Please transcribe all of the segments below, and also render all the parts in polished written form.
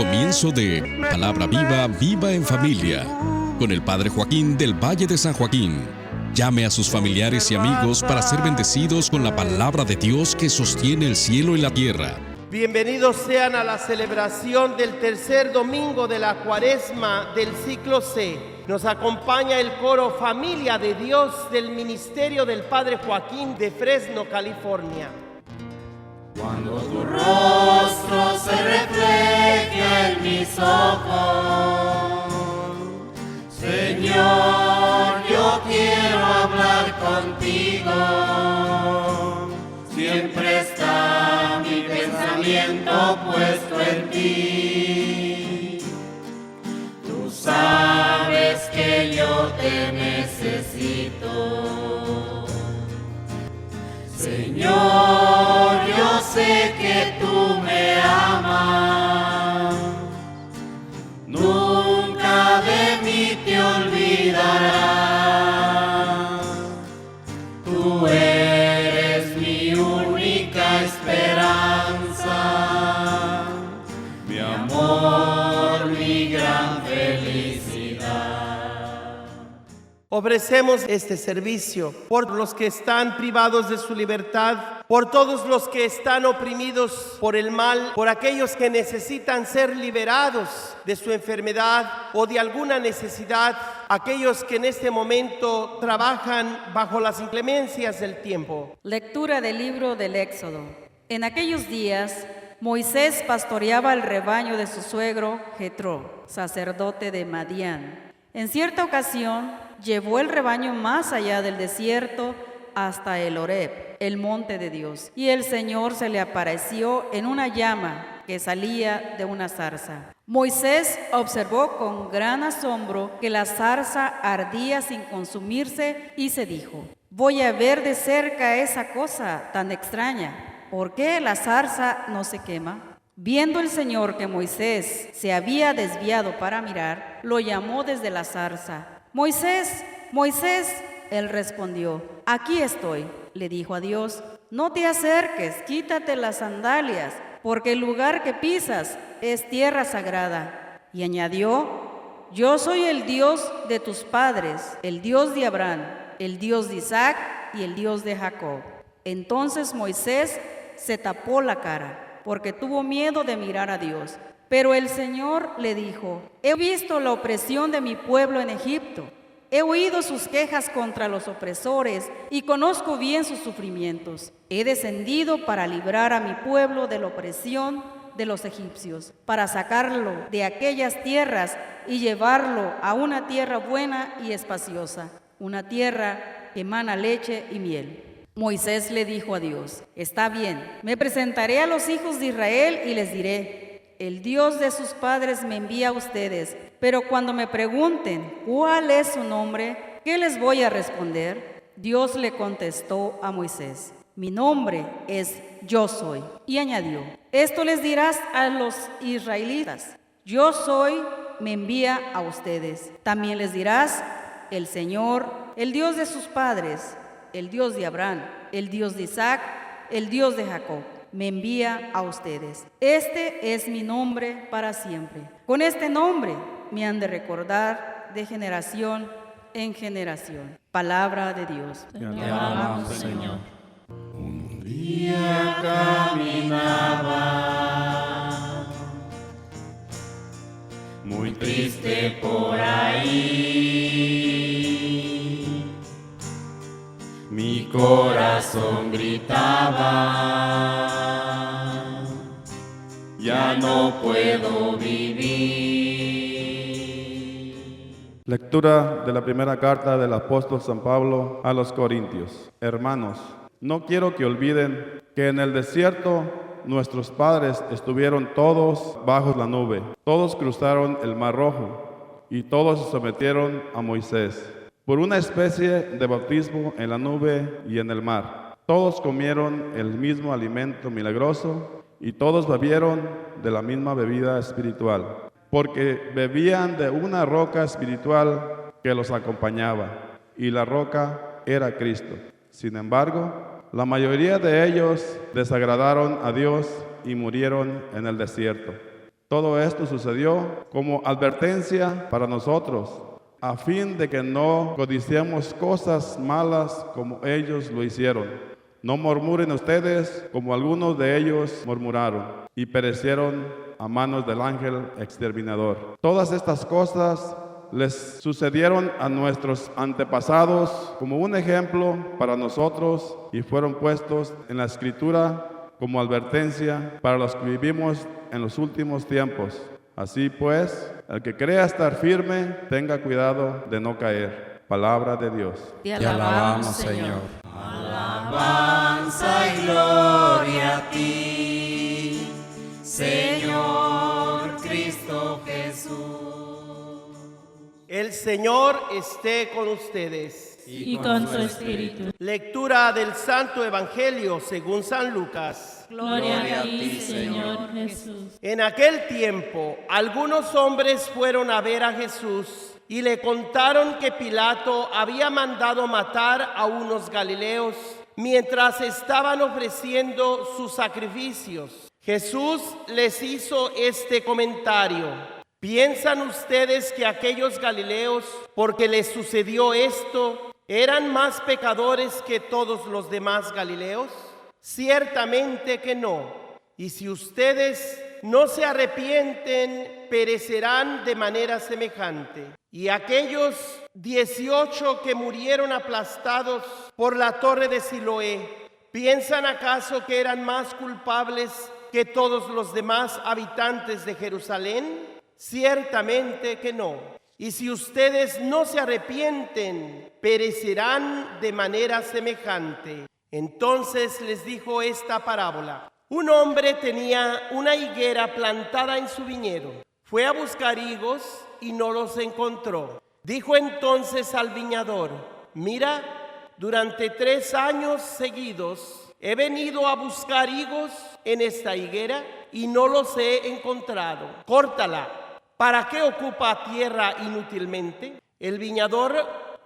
comienzo de Palabra Viva, Viva en Familia, con el Padre Joaquín del Valle de San Joaquín. Llame a sus familiares y amigos para ser bendecidos con la palabra de Dios que sostiene el cielo y la tierra. Bienvenidos sean a la celebración del tercer domingo de la Cuaresma del ciclo C. Nos acompaña el coro Familia de Dios del Ministerio del Padre Joaquín de Fresno, California. Cuando tu rostro se refleja en mis ojos, Señor, yo quiero hablar contigo. Siempre está mi pensamiento puesto en ti. Tú sabes que yo te necesito. Señor, yo sé que tú me amas, nunca de mí te olvidarás. Tú eres mi única esperanza, mi amor, mi gran felicidad. Ofrecemos este servicio por los que están privados de su libertad, por todos los que están oprimidos por el mal, por aquellos que necesitan ser liberados de su enfermedad o de alguna necesidad, aquellos que en este momento trabajan bajo las inclemencias del tiempo. Lectura del libro del Éxodo. En aquellos días, Moisés pastoreaba el rebaño de su suegro Jetro, sacerdote de Madián. En cierta ocasión, llevó el rebaño más allá del desierto hasta el Horeb, el monte de Dios. Y el Señor se le apareció en una llama que salía de una zarza. Moisés observó con gran asombro que la zarza ardía sin consumirse y se dijo: voy a ver de cerca esa cosa tan extraña. ¿Por qué la zarza no se quema? Viendo el Señor que Moisés se había desviado para mirar, lo llamó desde la zarza. Moisés, Moisés. Él respondió: aquí estoy. Le dijo a Dios: no te acerques, quítate las sandalias, porque el lugar que pisas es tierra sagrada. Y añadió: yo soy el Dios de tus padres, el Dios de Abraham, el Dios de Isaac y el Dios de Jacob. Entonces Moisés se tapó la cara, porque tuvo miedo de mirar a Dios. Pero el Señor le dijo: he visto la opresión de mi pueblo en Egipto. He oído sus quejas contra los opresores y conozco bien sus sufrimientos. He descendido para librar a mi pueblo de la opresión de los egipcios, para sacarlo de aquellas tierras y llevarlo a una tierra buena y espaciosa, una tierra que emana leche y miel. Moisés le dijo a Dios: está bien, me presentaré a los hijos de Israel y les diré: el Dios de sus padres me envía a ustedes. Pero cuando me pregunten cuál es su nombre, ¿qué les voy a responder? Dios le contestó a Moisés: mi nombre es Yo Soy. Y añadió: esto les dirás a los israelitas: Yo Soy me envía a ustedes. También les dirás: el Señor, el Dios de sus padres, el Dios de Abraham, el Dios de Isaac, el Dios de Jacob, me envía a ustedes. Este es mi nombre para siempre. Con este nombre me han de recordar de generación en generación. Palabra de Dios. Te alabamos, Señor. Un día caminaba muy triste por ahí. Mi corazón gritaba: ya no puedo vivir. Lectura de la primera carta del apóstol San Pablo a los Corintios. Hermanos, no quiero que olviden que en el desierto nuestros padres estuvieron todos bajo la nube. Todos cruzaron el Mar Rojo y todos se sometieron a Moisés por una especie de bautismo en la nube y en el mar. Todos comieron el mismo alimento milagroso y todos bebieron de la misma bebida espiritual, porque bebían de una roca espiritual que los acompañaba, y la roca era Cristo. Sin embargo, la mayoría de ellos desagradaron a Dios y murieron en el desierto. Todo esto sucedió como advertencia para nosotros, a fin de que no codiciemos cosas malas como ellos lo hicieron. No murmuren ustedes como algunos de ellos murmuraron y perecieron a manos del ángel exterminador. Todas estas cosas les sucedieron a nuestros antepasados como un ejemplo para nosotros y fueron puestos en la Escritura como advertencia para los que vivimos en los últimos tiempos. Así pues, el que crea estar firme, tenga cuidado de no caer. Palabra de Dios. Te alabamos, Señor. Alabanza y gloria a ti, Señor Cristo Jesús. El Señor esté con ustedes. Y con su espíritu. Lectura del Santo Evangelio según San Lucas. Gloria a ti, Señor Jesús. En aquel tiempo, algunos hombres fueron a ver a Jesús y le contaron que Pilato había mandado matar a unos galileos mientras estaban ofreciendo sus sacrificios. Jesús les hizo este comentario: ¿piensan ustedes que aquellos galileos, porque les sucedió esto, eran más pecadores que todos los demás galileos? Ciertamente que no. Y si ustedes no se arrepienten, perecerán de manera semejante. Y aquellos 18 que murieron aplastados por la torre de Siloé, ¿piensan acaso que eran más culpables que todos los demás habitantes de Jerusalén? Ciertamente que no. Y si ustedes no se arrepienten, perecerán de manera semejante. Entonces les dijo esta parábola: un hombre tenía una higuera plantada en su viñedo. Fue a buscar higos y no los encontró. Dijo entonces al viñador: mira, durante 3 años seguidos he venido a buscar higos en esta higuera y no los he encontrado. Córtala. ¿Para qué ocupa tierra inútilmente? El viñador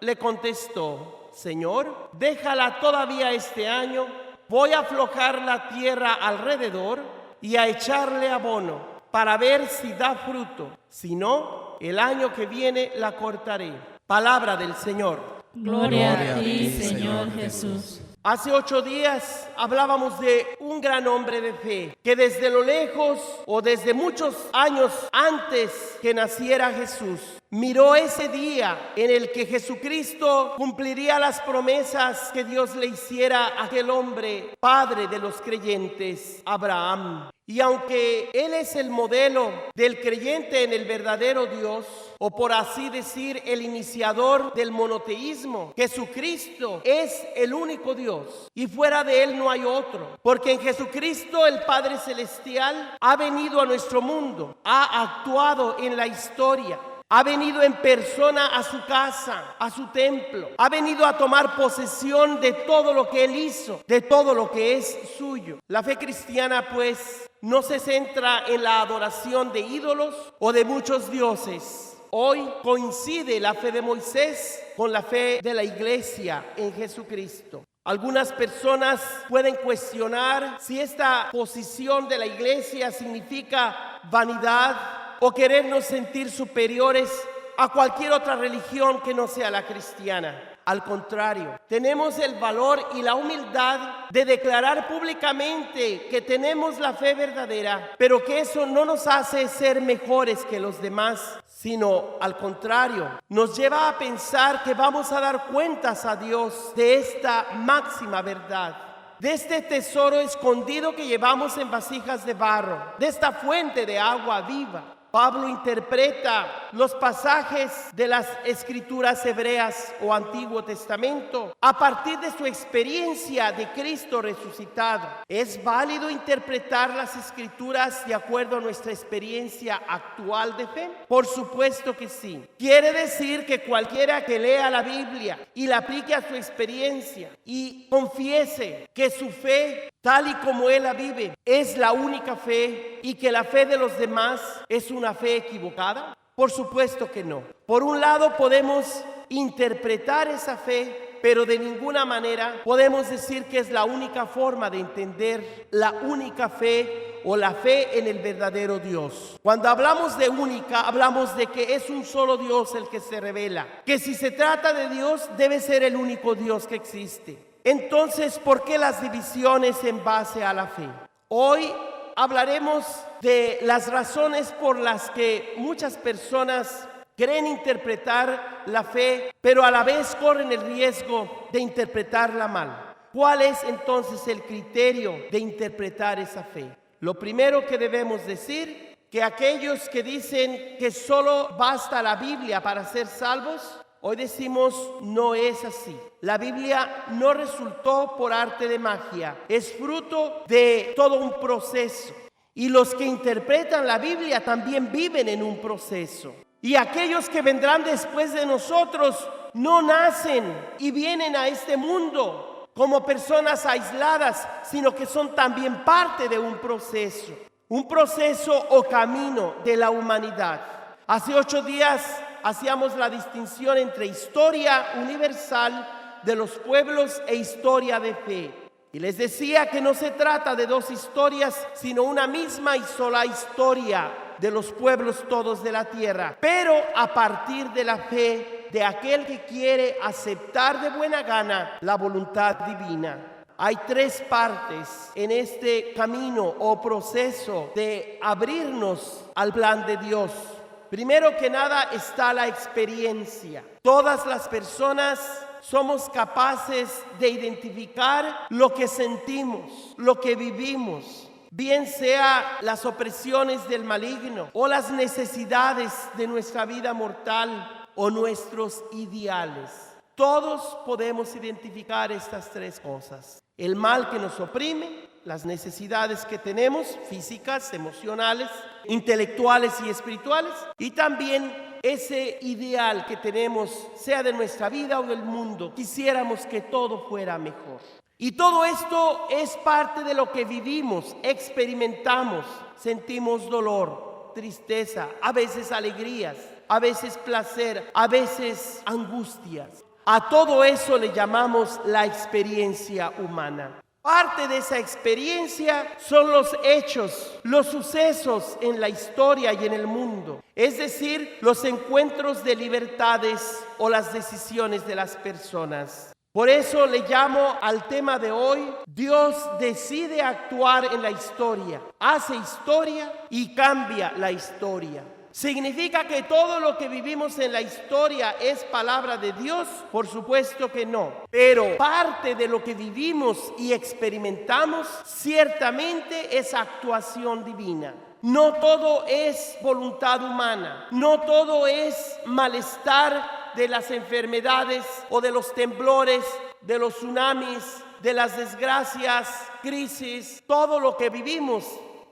le contestó: Señor, déjala todavía este año. Voy a aflojar la tierra alrededor y a echarle abono para ver si da fruto. Si no, el año que viene la cortaré. Palabra del Señor. Gloria a ti, Señor Jesús. Hace 8 días hablábamos de un gran hombre de fe que desde lo lejos o desde muchos años antes que naciera Jesús, miró ese día en el que Jesucristo cumpliría las promesas que Dios le hiciera a aquel hombre, padre de los creyentes, Abraham. Y aunque Él es el modelo del creyente en el verdadero Dios, o por así decir, el iniciador del monoteísmo, Jesucristo es el único Dios y fuera de Él no hay otro. Porque en Jesucristo el Padre Celestial ha venido a nuestro mundo, ha actuado en la historia. Ha venido en persona a su casa, a su templo. Ha venido a tomar posesión de todo lo que Él hizo, de todo lo que es suyo. La fe cristiana, pues, no se centra en la adoración de ídolos o de muchos dioses. Hoy coincide la fe de Moisés con la fe de la iglesia en Jesucristo. Algunas personas pueden cuestionar si esta posición de la iglesia significa vanidad o querernos sentir superiores a cualquier otra religión que no sea la cristiana. Al contrario, tenemos el valor y la humildad de declarar públicamente que tenemos la fe verdadera, pero que eso no nos hace ser mejores que los demás, sino al contrario, nos lleva a pensar que vamos a dar cuentas a Dios de esta máxima verdad, de este tesoro escondido que llevamos en vasijas de barro, de esta fuente de agua viva. Pablo interpreta los pasajes de las escrituras hebreas o Antiguo Testamento a partir de su experiencia de Cristo resucitado. ¿Es válido interpretar las escrituras de acuerdo a nuestra experiencia actual de fe? Por supuesto que sí. Quiere decir que cualquiera que lea la Biblia y la aplique a su experiencia y confiese que su fe, tal y como él la vive, es la única fe y que la fe de los demás es una fe equivocada? Por supuesto que no. Por un lado podemos interpretar esa fe, pero de ninguna manera podemos decir que es la única forma de entender la única fe o la fe en el verdadero Dios. Cuando hablamos de única, hablamos de que es un solo Dios el que se revela, que si se trata de Dios, debe ser el único Dios que existe. Entonces, ¿por qué las divisiones en base a la fe? Hoy hablaremos de las razones por las que muchas personas creen interpretar la fe, pero a la vez corren el riesgo de interpretarla mal. ¿Cuál es entonces el criterio de interpretar esa fe? Lo primero que debemos decir, que aquellos que dicen que solo basta la Biblia para ser salvos, hoy decimos no es así. La Biblia no resultó por arte de magia, es fruto de todo un proceso. Y los que interpretan la Biblia también viven en un proceso. Y aquellos que vendrán después de nosotros no nacen y vienen a este mundo como personas aisladas, sino que son también parte de un proceso o camino de la humanidad. Hace 8 días hacíamos la distinción entre historia universal de los pueblos e historia de fe. Y les decía que no se trata de 2 historias, sino una misma y sola historia de los pueblos todos de la tierra, pero a partir de la fe de aquel que quiere aceptar de buena gana la voluntad divina. Hay 3 partes en este camino o proceso de abrirnos al plan de Dios. Primero que nada está la experiencia. Todas las personas somos capaces de identificar lo que sentimos, lo que vivimos, bien sea las opresiones del maligno o las necesidades de nuestra vida mortal o nuestros ideales. Todos podemos identificar estas 3 cosas. El mal que nos oprime, las necesidades que tenemos, físicas, emocionales, intelectuales y espirituales, y también ese ideal que tenemos, sea de nuestra vida o del mundo. Quisiéramos que todo fuera mejor. Y todo esto es parte de lo que vivimos, experimentamos, sentimos dolor, tristeza, a veces alegrías, a veces placer, a veces angustias. A todo eso le llamamos la experiencia humana. Parte de esa experiencia son los hechos, los sucesos en la historia y en el mundo. Es decir, los encuentros de libertades o las decisiones de las personas. Por eso le llamo al tema de hoy, Dios decide actuar en la historia, hace historia y cambia la historia. ¿Significa que todo lo que vivimos en la historia es palabra de Dios? Por supuesto que no. Pero parte de lo que vivimos y experimentamos ciertamente es actuación divina. No todo es voluntad humana. No todo es malestar de las enfermedades o de los temblores, de los tsunamis, de las desgracias, crisis. Todo lo que vivimos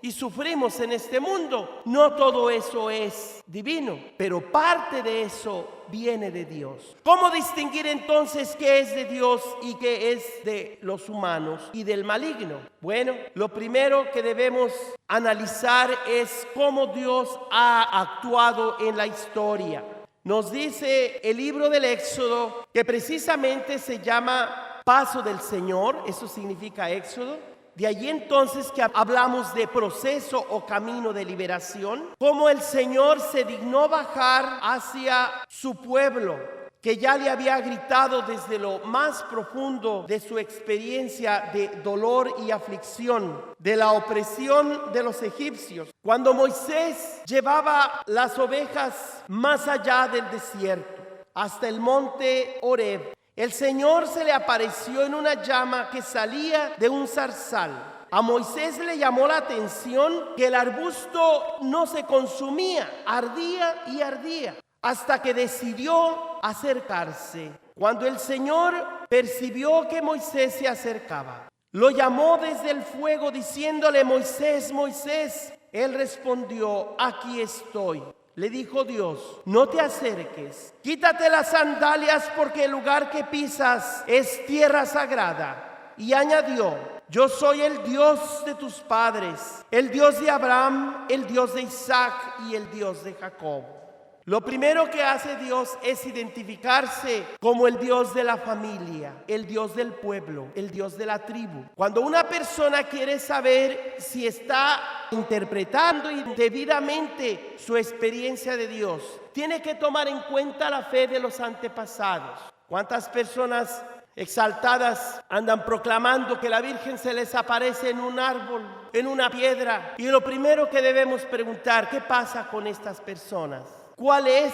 y sufrimos en este mundo, no todo eso es divino, pero parte de eso viene de Dios. ¿Cómo distinguir entonces qué es de Dios y qué es de los humanos y del maligno? Bueno, lo primero que debemos analizar es cómo Dios ha actuado en la historia. Nos dice el libro del Éxodo, que precisamente se llama Paso del Señor, eso significa Éxodo. De allí entonces que hablamos de proceso o camino de liberación, cómo el Señor se dignó bajar hacia su pueblo, que ya le había gritado desde lo más profundo de su experiencia de dolor y aflicción, de la opresión de los egipcios. Cuando Moisés llevaba las ovejas más allá del desierto, hasta el monte Horeb, el Señor se le apareció en una llama que salía de un zarzal. A Moisés le llamó la atención que el arbusto no se consumía, ardía y ardía, hasta que decidió acercarse. Cuando el Señor percibió que Moisés se acercaba, lo llamó desde el fuego diciéndole: Moisés, Moisés. Él respondió: aquí estoy. Le dijo Dios: no te acerques, quítate las sandalias porque el lugar que pisas es tierra sagrada. Y añadió: yo soy el Dios de tus padres, el Dios de Abraham, el Dios de Isaac y el Dios de Jacob. Lo primero que hace Dios es identificarse como el Dios de la familia, el Dios del pueblo, el Dios de la tribu. Cuando una persona quiere saber si está interpretando debidamente su experiencia de Dios, tiene que tomar en cuenta la fe de los antepasados. ¿Cuántas personas exaltadas andan proclamando que la Virgen se les aparece en un árbol, en una piedra? Y lo primero que debemos preguntar, ¿qué pasa con estas personas? ¿Cuál es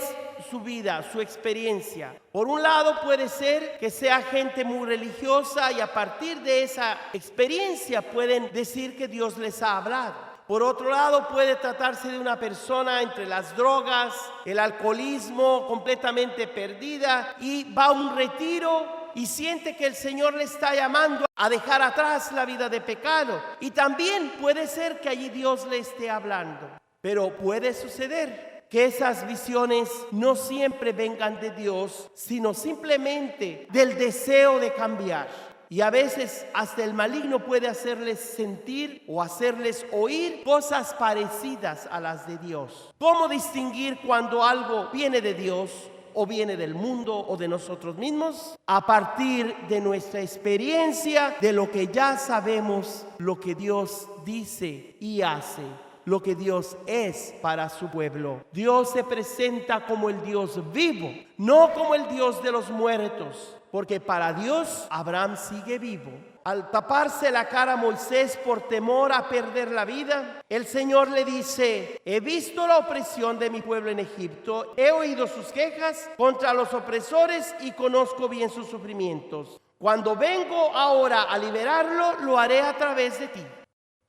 su vida, su experiencia? Por un lado puede ser que sea gente muy religiosa y a partir de esa experiencia pueden decir que Dios les ha hablado. Por otro lado puede tratarse de una persona entre las drogas, el alcoholismo, completamente perdida y va a un retiro y siente que el Señor le está llamando a dejar atrás la vida de pecado. Y también puede ser que allí Dios le esté hablando. Pero puede suceder que esas visiones no siempre vengan de Dios, sino simplemente del deseo de cambiar. Y a veces hasta el maligno puede hacerles sentir o hacerles oír cosas parecidas a las de Dios. ¿Cómo distinguir cuando algo viene de Dios o viene del mundo o de nosotros mismos? A partir de nuestra experiencia, de lo que ya sabemos, lo que Dios dice y hace, lo que Dios es para su pueblo. Dios se presenta como el Dios vivo, no como el Dios de los muertos, porque para Dios Abraham sigue vivo. Al taparse la cara Moisés por temor a perder la vida, el Señor le dice: he visto la opresión de mi pueblo en Egipto, he oído sus quejas contra los opresores y conozco bien sus sufrimientos. Cuando vengo ahora a liberarlo, lo haré a través de ti.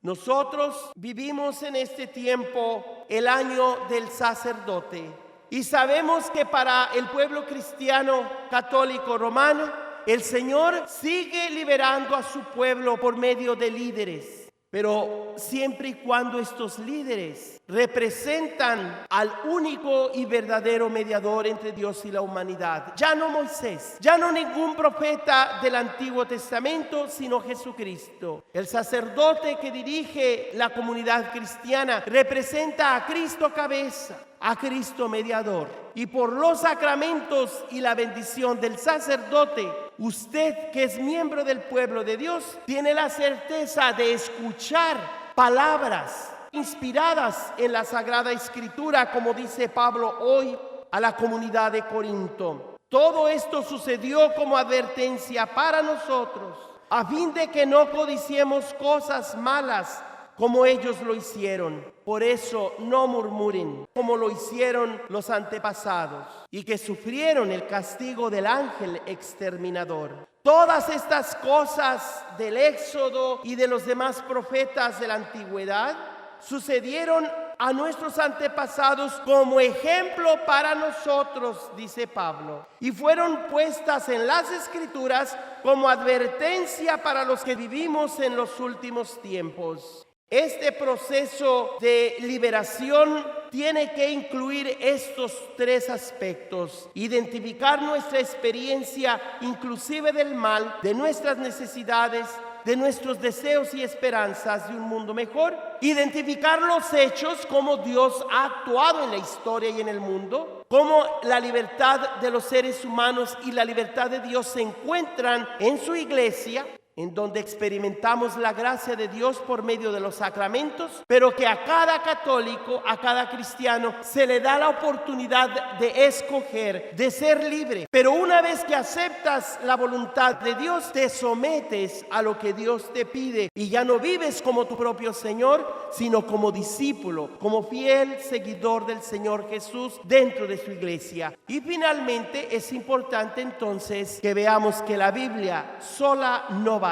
Nosotros vivimos en este tiempo el año del sacerdote y sabemos que para el pueblo cristiano católico romano el Señor sigue liberando a su pueblo por medio de líderes, pero siempre y cuando estos líderes representan al único y verdadero mediador entre Dios y la humanidad. Ya no Moisés, ya no ningún profeta del Antiguo Testamento, sino Jesucristo. El sacerdote que dirige la comunidad cristiana representa a Cristo cabeza, a Cristo mediador. Y por los sacramentos y la bendición del sacerdote, usted que es miembro del pueblo de Dios, tiene la certeza de escuchar palabras inspiradas en la Sagrada Escritura, como dice Pablo hoy a la comunidad de Corinto. Todo esto sucedió como advertencia para nosotros, a fin de que no codiciemos cosas malas como ellos lo hicieron. Por eso no murmuren, como lo hicieron los antepasados, y que sufrieron el castigo del ángel exterminador. Todas estas cosas del Éxodo y de los demás profetas de la antigüedad sucedieron a nuestros antepasados como ejemplo para nosotros, dice Pablo, y fueron puestas en las Escrituras como advertencia para los que vivimos en los últimos tiempos. Este proceso de liberación tiene que incluir estos tres aspectos: identificar nuestra experiencia inclusive del mal, de nuestras necesidades, de nuestros deseos y esperanzas de un mundo mejor, identificar los hechos, cómo Dios ha actuado en la historia y en el mundo, cómo la libertad de los seres humanos y la libertad de Dios se encuentran en su iglesia, en donde experimentamos la gracia de Dios por medio de los sacramentos, pero que a cada católico, a cada cristiano, se le da la oportunidad de escoger, de ser libre. Pero una vez que aceptas la voluntad de Dios, te sometes a lo que Dios te pide y ya no vives como tu propio Señor, sino como discípulo, como fiel seguidor del Señor Jesús dentro de su iglesia. Y finalmente es importante entonces que veamos que la Biblia sola no basta.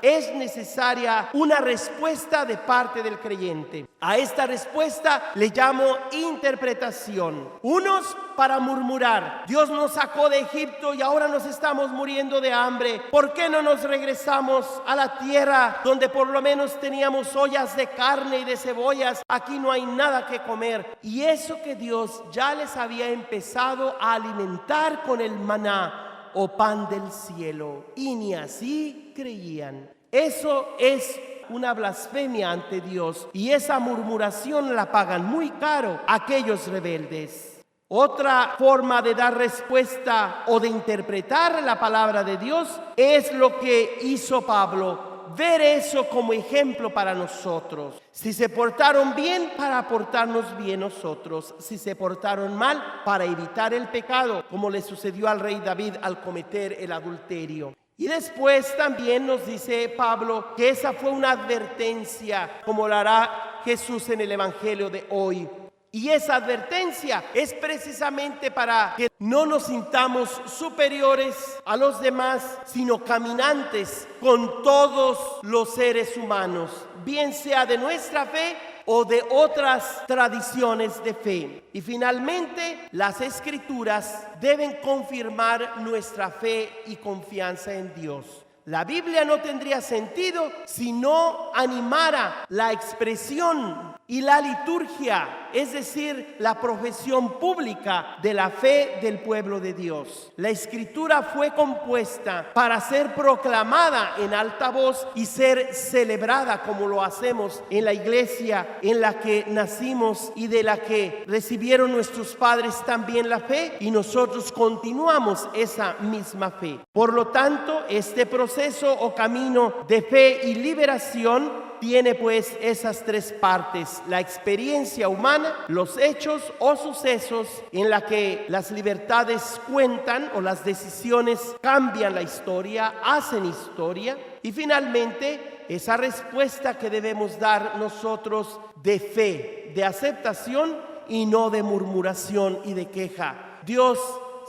Es necesaria una respuesta de parte del creyente. A esta respuesta le llamo interpretación. Unos para murmurar: Dios nos sacó de Egipto y ahora nos estamos muriendo de hambre. ¿Por qué no nos regresamos a la tierra donde por lo menos teníamos ollas de carne y de cebollas? Aquí no hay nada que comer. Y eso que Dios ya les había empezado a alimentar con el maná o pan del cielo, y ni así creían. Eso es una blasfemia ante Dios, y esa murmuración la pagan muy caro aquellos rebeldes. Otra forma de dar respuesta o de interpretar la palabra de Dios es lo que hizo Pablo. Ver eso como ejemplo para nosotros. Si se portaron bien, para portarnos bien nosotros. Si se portaron mal, para evitar el pecado, como le sucedió al rey David al cometer el adulterio. Y después también nos dice Pablo que esa fue una advertencia, como lo hará Jesús en el Evangelio de hoy. Y esa advertencia es precisamente para que no nos sintamos superiores a los demás, sino caminantes con todos los seres humanos, bien sea de nuestra fe o de otras tradiciones de fe. Y finalmente, las Escrituras deben confirmar nuestra fe y confianza en Dios. La Biblia no tendría sentido si no animara la expresión y la liturgia, es decir, la profesión pública de la fe del pueblo de Dios. La Escritura fue compuesta para ser proclamada en alta voz y ser celebrada como lo hacemos en la iglesia en la que nacimos y de la que recibieron nuestros padres también la fe, y nosotros continuamos esa misma fe. Por lo tanto, este proceso o camino de fe y liberación tiene pues esas tres partes: la experiencia humana, los hechos o sucesos en la que las libertades cuentan o las decisiones cambian la historia, hacen historia, y finalmente esa respuesta que debemos dar nosotros de fe, de aceptación y no de murmuración y de queja. Dios,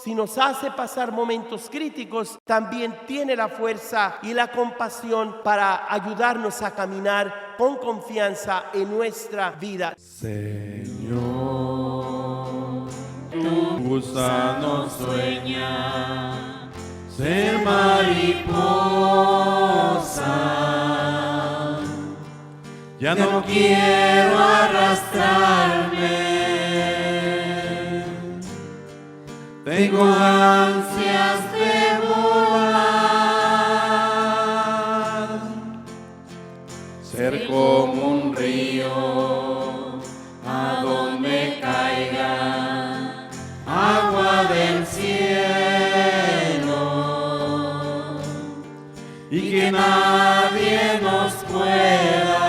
si nos hace pasar momentos críticos, también tiene la fuerza y la compasión para ayudarnos a caminar con confianza en nuestra vida. Señor, tu gusano Sueña ser mariposa. ya No quiero arrastrarme. Tengo ansias de volar, ser como un río a donde caiga agua del cielo, y que nadie nos pueda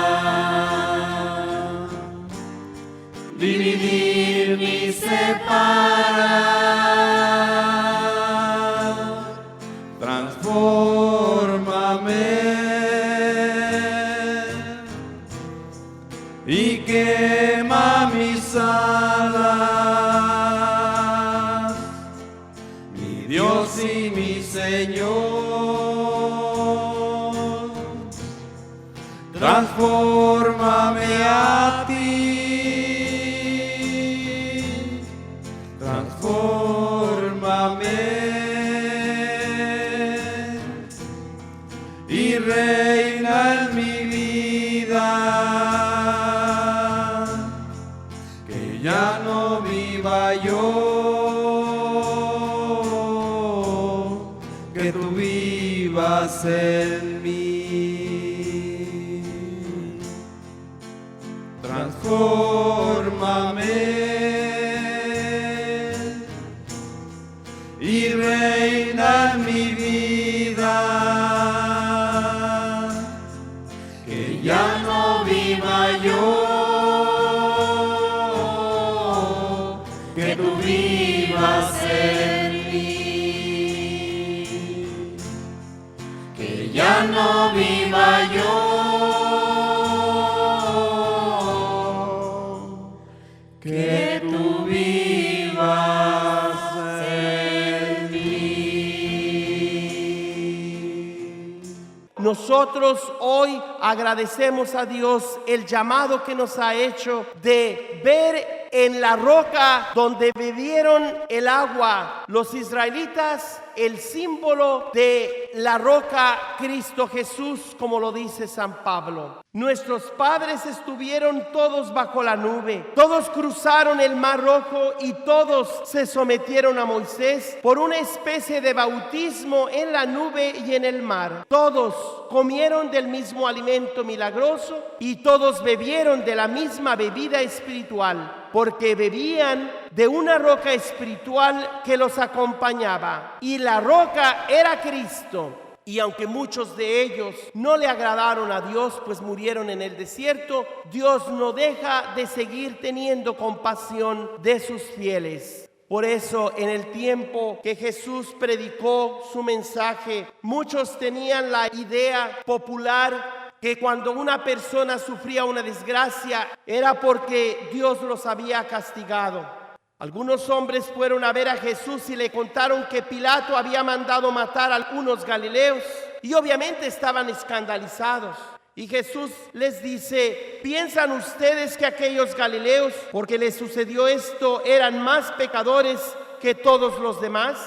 dividir ni separar. Transfórmame y quema mis alas, mi Dios y mi Señor. Transfórmame a ti, transfórmame y reina en mi vida, que ya no viva yo, que tú vivas en mí. Transfórmame y reina en mi vida, Que ya no viva yo, que tú vivas en mí. Que ya no viva yo, que tú vivas en mí. Nosotros hoy agradecemos a Dios el llamado que nos ha hecho de ver en la roca donde bebieron el agua los israelitas el símbolo de la roca Cristo Jesús, como lo dice San Pablo. Nuestros padres estuvieron todos bajo la nube, todos cruzaron el Mar Rojo y todos se sometieron a Moisés por una especie de bautismo en la nube y en el mar. Todos comieron del mismo alimento milagroso y todos bebieron de la misma bebida espiritual. porque bebían de una roca espiritual que los acompañaba, y la roca era Cristo. Y aunque muchos de ellos no le agradaron a Dios, pues murieron en el desierto, Dios no deja de seguir teniendo compasión de sus fieles. Por eso, en el tiempo que Jesús predicó su mensaje, muchos tenían la idea popular que cuando una persona sufría una desgracia era porque Dios los había castigado. Algunos hombres fueron a ver a Jesús y le contaron que Pilato había mandado matar a algunos galileos y obviamente estaban escandalizados. Y Jesús les dice: ¿piensan ustedes que aquellos galileos, porque les sucedió esto, eran más pecadores que todos los demás?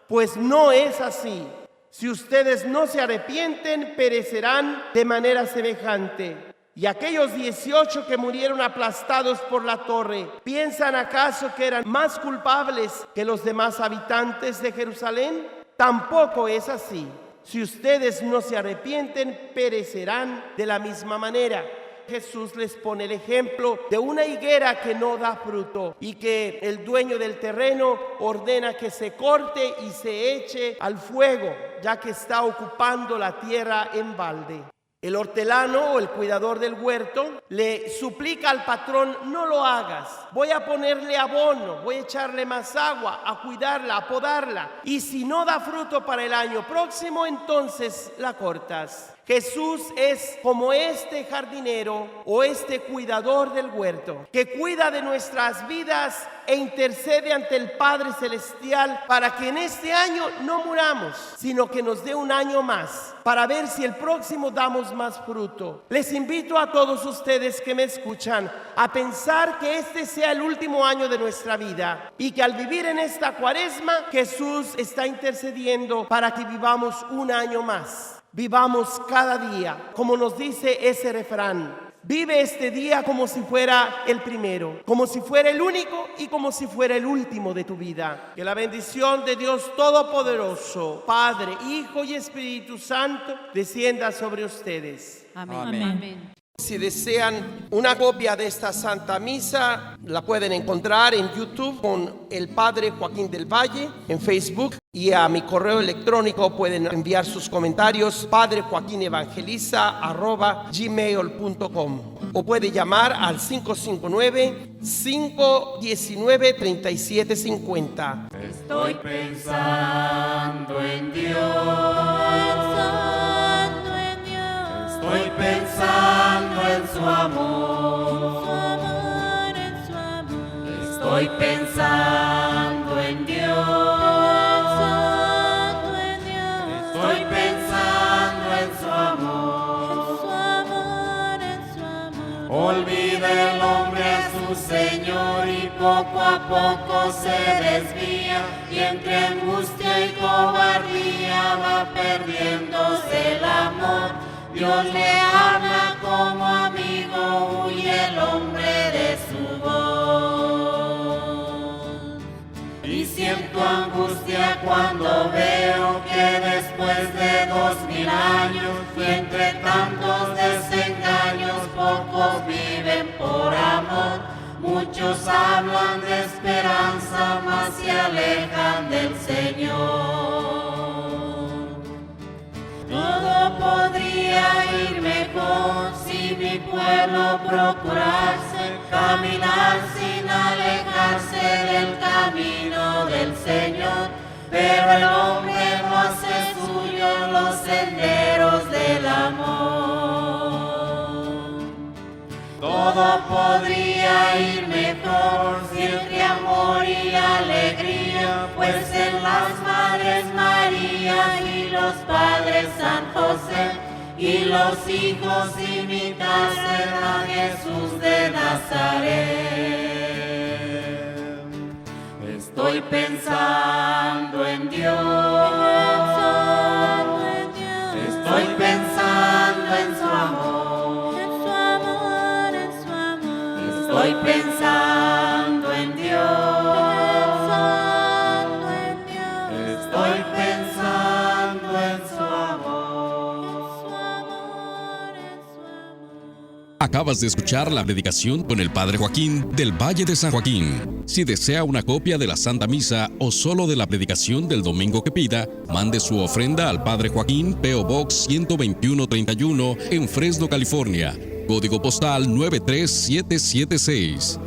Pues no es así. Si ustedes no se arrepienten, perecerán de manera semejante. Y aquellos 18 que murieron aplastados por la torre, ¿piensan acaso que eran más culpables que los demás habitantes de Jerusalén? Tampoco es así. Si ustedes no se arrepienten, perecerán de la misma manera. Jesús les pone el ejemplo de una higuera que no da fruto y que el dueño del terreno ordena que se corte y se eche al fuego, ya que está ocupando la tierra en balde. El hortelano o el cuidador del huerto le suplica al patrón: no lo hagas, voy a ponerle abono, voy a echarle más agua, a cuidarla, a podarla, y si no da fruto para el año próximo, entonces la cortas. Jesús es como este jardinero o este cuidador del huerto que cuida de nuestras vidas e intercede ante el Padre Celestial para que en este año no muramos, sino que nos dé un año más para ver si el próximo damos más fruto. Les invito a todos ustedes que me escuchan a pensar que este sea el último año de nuestra vida y que al vivir en esta cuaresma Jesús está intercediendo para que vivamos un año más. Vivamos cada día, como nos dice ese refrán. Vive este día como si fuera el primero, como si fuera el único y como si fuera el último de tu vida. Que la bendición de Dios Todopoderoso, Padre, Hijo y Espíritu Santo, descienda sobre ustedes. Amén. Amén. Si desean una copia de esta Santa Misa, la pueden encontrar en YouTube con el Padre Joaquín del Valle, en Facebook, y a mi correo electrónico pueden enviar sus comentarios padrejoaquinevangeliza@gmail.com, o puede llamar al 559-519-3750. Estoy pensando en Dios. Estoy pensando en su amor. Estoy pensando en Dios. Estoy pensando en su amor. Olvida el hombre a su Señor y poco a poco se desvía, y entre angustia y cobardía va perdiéndose el amor. Dios le habla como amigo, huye el hombre de su voz. Y siento angustia cuando veo que después de 2000 años y entre tantos desengaños, pocos viven por amor. Muchos hablan de esperanza, mas se alejan del Señor. Todo podría ir mejor si mi pueblo procurase caminar sin alejarse del camino del Señor. Pero el hombre no hace suyo los senderos del amor. Todo podría ir mejor si entre amor y alegría, pues en las Madres María y los Padres San José y los hijos imitasen a Jesús de Nazaret. Estoy pensando en Dios. Estoy pensando en su amor. Estoy pensando en Dios. Estoy pensando en su amor. Acabas de escuchar la predicación con el Padre Joaquín del Valle de San Joaquín. Si desea una copia de la Santa Misa o solo de la predicación del domingo que pida, mande su ofrenda al Padre Joaquín, P.O. Box 12131 en Fresno, California. Código postal 93776.